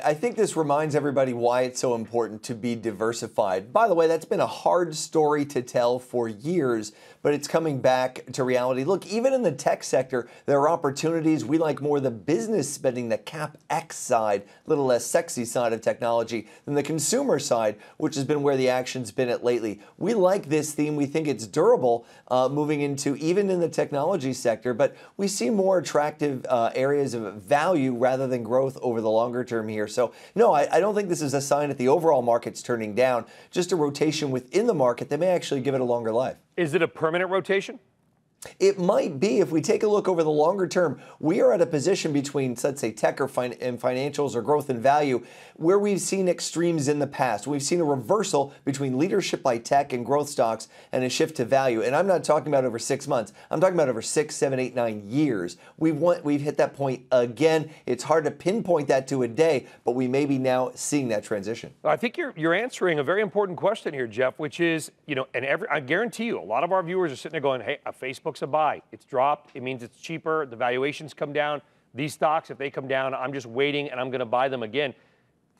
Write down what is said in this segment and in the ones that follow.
I think this reminds everybody why it's so important to be diversified. By the way, that's been a hard story to tell for years, but it's coming back to reality. Look, even in the tech sector, there are opportunities. We like more the business spending, the CapEx side, a little less sexy side of technology than the consumer side, which has been where the action's been at lately. We like this theme. We think it's durable moving into even in the technology sector, but we see more attractive areas of value rather than growth over the longer term here. So no, I don't think this is a sign that the overall market's turning down, just a rotation within the market that may actually give it a longer life. Is it a permanent rotation? It might be. If we take a look over the longer term, we are at a position between, let's say, tech or and financials or growth and value where we've seen extremes in the past. We've seen a reversal between leadership by tech and growth stocks and a shift to value. And I'm not talking about over 6 months. I'm talking about over 6, 7, 8, 9 years. We've hit that point again. It's hard to pinpoint that to a day, but we may be now seeing that transition. I think you're answering a very important question here, Jeff, which is, and I guarantee you, a lot of our viewers are sitting there going, hey, a Facebook's a buy. It's dropped. It means it's cheaper. The valuations come down. These stocks, if they come down, I'm just waiting and I'm going to buy them again.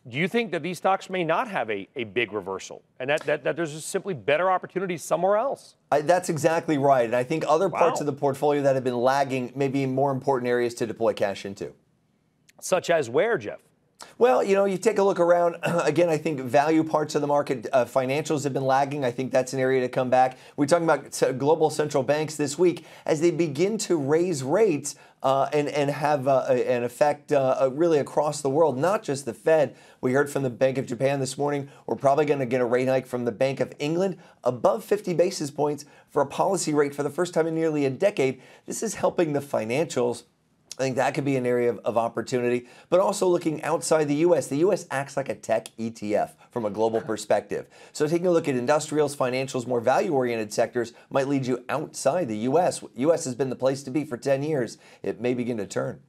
Do you think that these stocks may not have a big reversal and that there's just simply better opportunities somewhere else? That's exactly right. And I think other parts of the portfolio that have been lagging may be more important areas to deploy cash into. Such as where, Jeff? Well, you take a look around. Again, I think value parts of the market, financials have been lagging. I think that's an area to come back. We're talking about global central banks this week as they begin to raise rates and have an effect really across the world, not just the Fed. We heard from the Bank of Japan this morning. We're probably going to get a rate hike from the Bank of England above 50 basis points for a policy rate for the first time in nearly a decade. This is helping the financials. I think that could be an area of opportunity, but also looking outside the U.S. The U.S. acts like a tech ETF from a global perspective. So taking a look at industrials, financials, more value-oriented sectors might lead you outside the U.S. U.S. has been the place to be for 10 years. It may begin to turn.